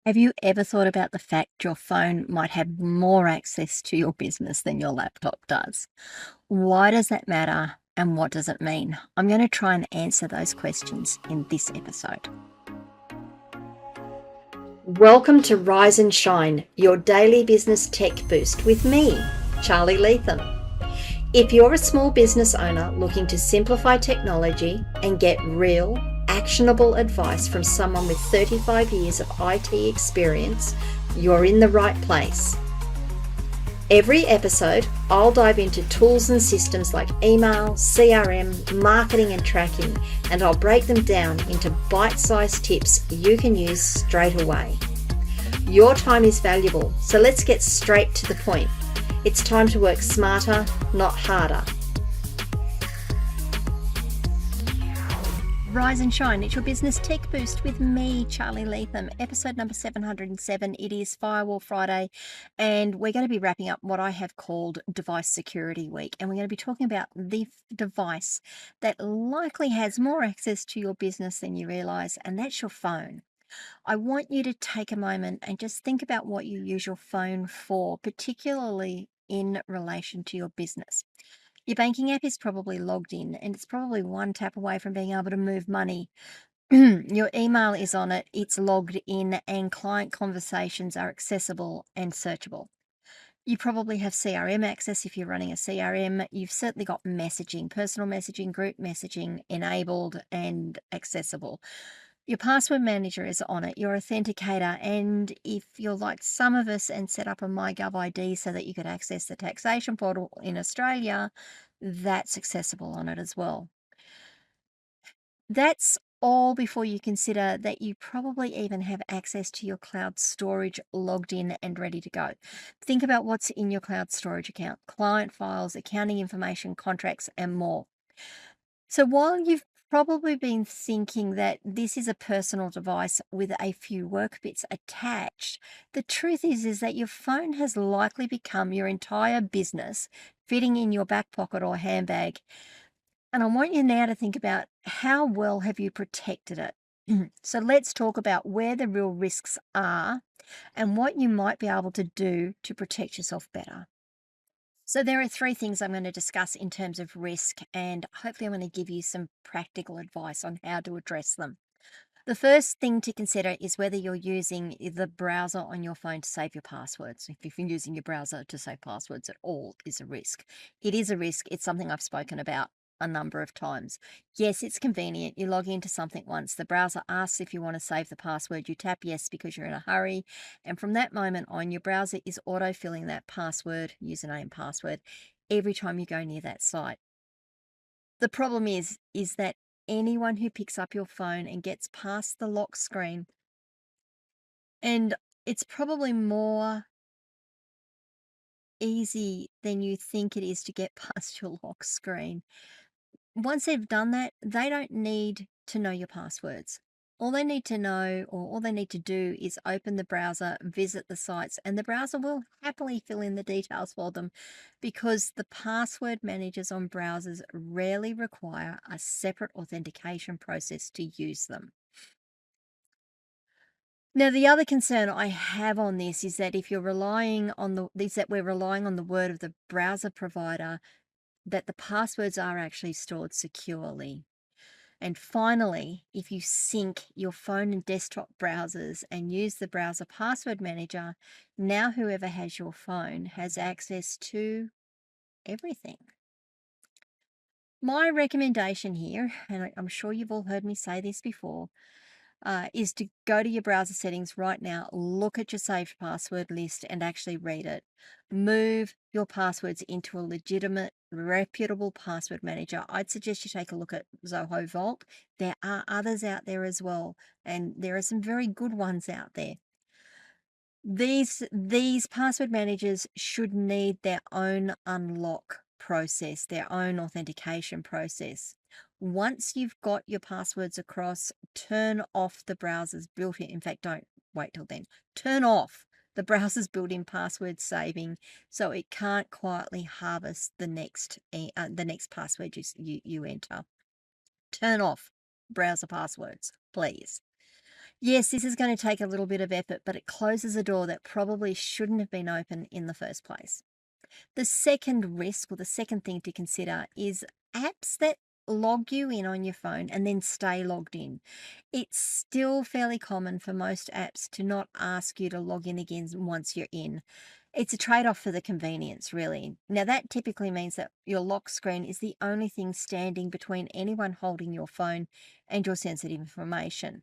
Have you ever thought about the fact your phone might have more access to your business than your laptop does? Why does that matter and what does it mean? I'm going to try and answer those questions in this episode. Welcome to Rise and Shine, your daily business tech boost with me, Charly Leetham. If you're a small business owner looking to simplify technology and get real, actionable advice from someone with 35 years of IT experience, you're in the right place. Every episode, I'll dive into tools and systems like email, CRM, marketing and tracking, and I'll break them down into bite-sized tips you can use straight away. Your time is valuable, so let's get straight to the point. It's time to work smarter, not harder. Rise and Shine, it's your business tech boost with me, Charly Leetham. Episode number 707. It is Firewall Friday, and we're going to be wrapping up what I have called Device Security Week. And we're going to be talking about the device that likely has more access to your business than you realize, and that's your phone. I want you to take a moment and just think about what you use your phone for, particularly in relation to your business. Your banking app is probably logged in and it's probably one tap away from being able to move money. Your email is on it, it's logged in, and client conversations are accessible and searchable. You probably have CRM access if you're running a CRM. You've certainly got messaging, personal messaging, group messaging enabled and accessible. Your password manager is on it, your authenticator, and if you're like some of us and set up a MyGov ID so that you could access the taxation portal in Australia, that's accessible on it as well. That's all before you consider that you probably even have access to your cloud storage logged in and ready to go. Think about what's in your cloud storage account: client files, accounting information, contracts, and more. So while you've probably been thinking that this is a personal device with a few work bits attached, the truth is that your phone has likely become your entire business, fitting in your back pocket or handbag. And I want you now to think about how well have you protected it. So let's talk about where the real risks are and what you might be able to do to protect yourself better. So there are three things I'm going to discuss in terms of risk, and hopefully I'm going to give you some practical advice on how to address them. The first thing to consider is whether you're using the browser on your phone to save your passwords. If you're using your browser to save passwords at all, is a risk. It is a risk. It's something I've spoken about a number of times. Yes, it's convenient. You log into something once. The browser asks if you want to save the password. You tap yes because you're in a hurry. And from that moment on, your browser is auto-filling that password, username, password, every time you go near that site. The problem is that anyone who picks up your phone and gets past the lock screen, and it's probably more easy than you think it is to get past your lock screen. Once they've done that, they don't need to know your passwords. All they need to know, or all they need to do, is open the browser, visit the sites, and the browser will happily fill in the details for them, because the password managers on browsers rarely require a separate authentication process to use them. Now, the other concern I have on this is that if you're relying on we're relying on the word of the browser provider, that the passwords are actually stored securely. And finally, if you sync your phone and desktop browsers and use the browser password manager, now whoever has your phone has access to everything. My recommendation here, and I'm sure you've all heard me say this before, is to go to your browser settings right now, look at your saved password list and actually read it. Move your passwords into a legitimate, reputable password manager. I'd suggest you take a look at Zoho Vault. There are others out there as well, and there are some very good ones out there. These password managers should need their own unlock process, their own authentication process. Once you've got your passwords across, turn off the browser's built-in. In fact, don't wait till then. Turn off the browser's built-in password saving, so it can't quietly harvest the next password you enter. Turn off browser passwords, please. Yes, this is going to take a little bit of effort, but it closes a door that probably shouldn't have been open in the first place. The second risk or the second thing to consider is apps that log you in on your phone and then stay logged in. It's still fairly common for most apps to not ask you to log in again once you're in. It's a trade off for the convenience, really. Now, that typically means that your lock screen is the only thing standing between anyone holding your phone and your sensitive information.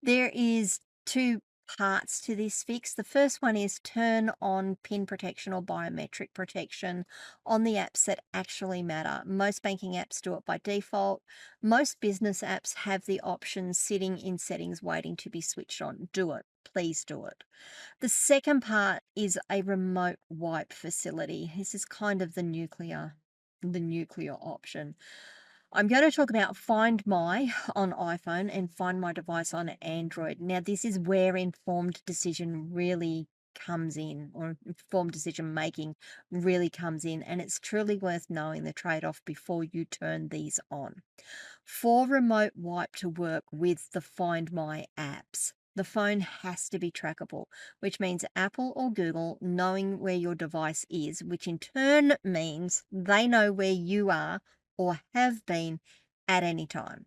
There is 2 parts to this fix. The first one is turn on PIN protection or biometric protection on the apps that actually matter. Most banking apps do it by default. Most business apps have the option sitting in settings waiting to be switched on. Do it. Please do it. The second part is a remote wipe facility. This is kind of the nuclear option. I'm going to talk about Find My on iPhone and Find My device on Android. Now, this is where informed decision really comes in, or informed decision making really comes in, and it's truly worth knowing the trade off before you turn these on. For remote wipe to work with the Find My apps, the phone has to be trackable, which means Apple or Google knowing where your device is, which in turn means they know where you are or have been at any time.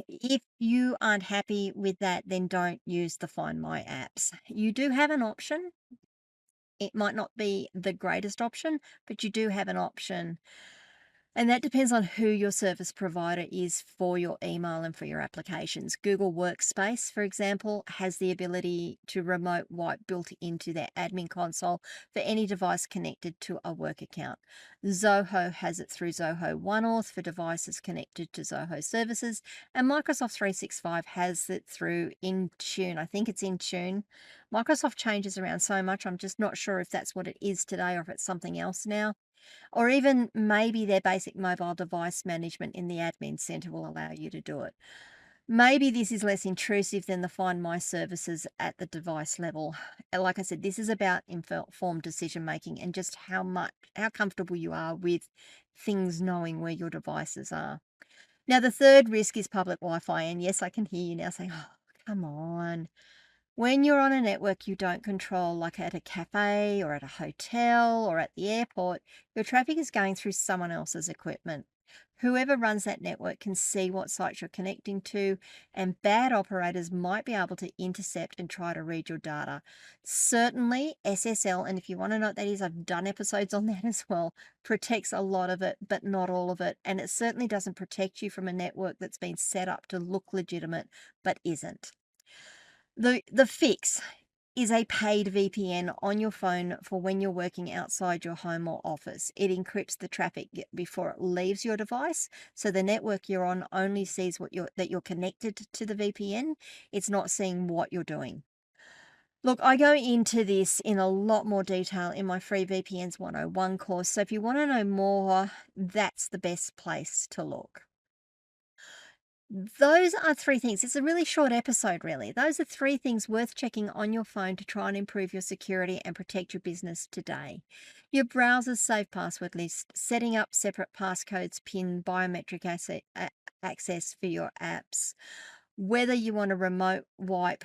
If you aren't happy with that, then don't use the Find My apps. You do have an option. It might not be the greatest option, but you do have an option. And that depends on who your service provider is for your email and for your applications. Google Workspace, for example, has the ability to remote wipe built into their admin console for any device connected to a work account. Zoho has it through Zoho OneAuth for devices connected to Zoho services. And Microsoft 365 has it through Intune. I think it's Intune. Microsoft changes around so much, I'm just not sure if that's what it is today or if it's something else now. Or even maybe their basic mobile device management in the admin center will allow you to do it. Maybe this is less intrusive than the Find My services at the device level. Like I said, this is about informed decision making and just how comfortable you are with things knowing where your devices are. Now, the third risk is public Wi-Fi, and yes, I can hear you now saying, "Oh, come on." When you're on a network you don't control, like at a cafe or at a hotel or at the airport, your traffic is going through someone else's equipment. Whoever runs that network can see what sites you're connecting to, and bad operators might be able to intercept and try to read your data. Certainly, SSL, and if you want to know what that is, I've done episodes on that as well, protects a lot of it, but not all of it. And it certainly doesn't protect you from a network that's been set up to look legitimate, but isn't. The fix is a paid VPN on your phone for when you're working outside your home or office. It encrypts the traffic before it leaves your device, so the network you're on only sees that you're connected to the VPN. It's not seeing what you're doing. Look, I go into this in a lot more detail in my free VPNs 101 course, so if you want to know more, that's the best place to look. Those are 3 things. It's a really short episode, really. Those are 3 things worth checking on your phone to try and improve your security and protect your business today. Your browser's safe password list, setting up separate passcodes, PIN, biometric access for your apps, whether you want to remote wipe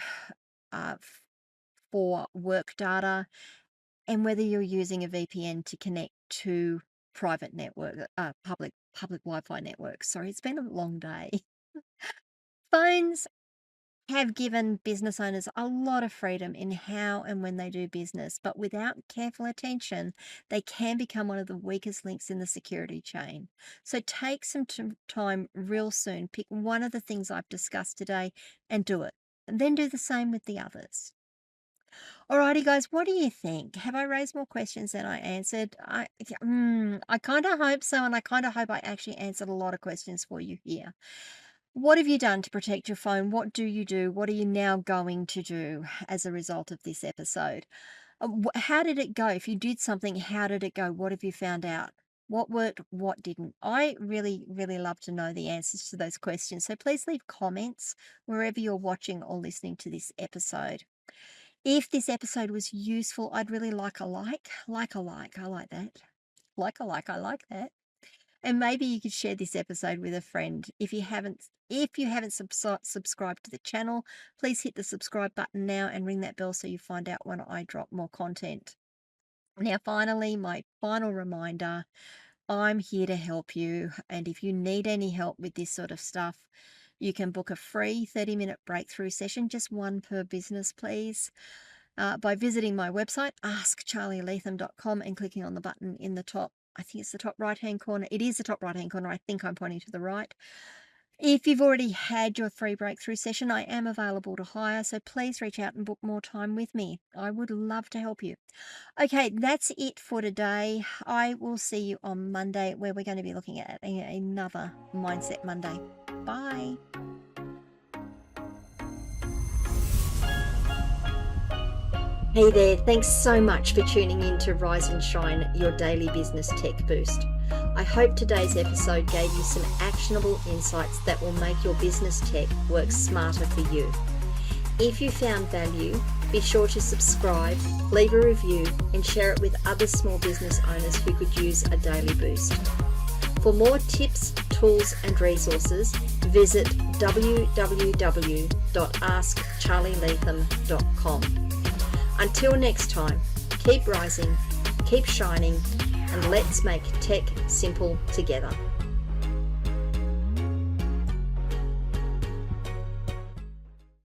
for work data, and whether you're using a VPN to connect to private public Wi-Fi networks. Sorry, it's been a long day. Phones have given business owners a lot of freedom in how and when they do business, but without careful attention, they can become one of the weakest links in the security chain. So take some time real soon, pick one of the things I've discussed today and do it, and then do the same with the others. Alrighty, guys, what do you think? Have I raised more questions than I answered? I kind of hope so, and I kind of hope I actually answered a lot of questions for you here. What have you done to protect your phone? What do you do? What are you now going to do as a result of this episode? How did it go? If you did something, how did it go? What have you found out? What worked? What didn't? I really, really love to know the answers to those questions. So please leave comments wherever you're watching or listening to this episode. If this episode was useful, I'd really like a like. Like a like. I like that. Like a like. I like that. And maybe you could share this episode with a friend. If you haven't subscribed to the channel, please hit the subscribe button now and ring that bell so you find out when I drop more content. Now, finally, my final reminder, I'm here to help you. And if you need any help with this sort of stuff, you can book a free 30-minute breakthrough session, just one per business, please, by visiting my website, askcharlyleetham.com, and clicking on the button in the top. I think it's the top right-hand corner. It is the top right-hand corner. I think I'm pointing to the right. If you've already had your free breakthrough session, I am available to hire, so please reach out and book more time with me. I would love to help you. Okay, that's it for today. I will see you on Monday, where we're going to be looking at another Mindset Monday. Bye. Hey there, thanks so much for tuning in to Rise and Shine, your daily business tech boost. I hope today's episode gave you some actionable insights that will make your business tech work smarter for you. If you found value, be sure to subscribe, leave a review, and share it with other small business owners who could use a daily boost. For more tips, tools, and resources, visit www.askcharlyleetham.com. Until next time, keep rising, keep shining, and let's make tech simple together.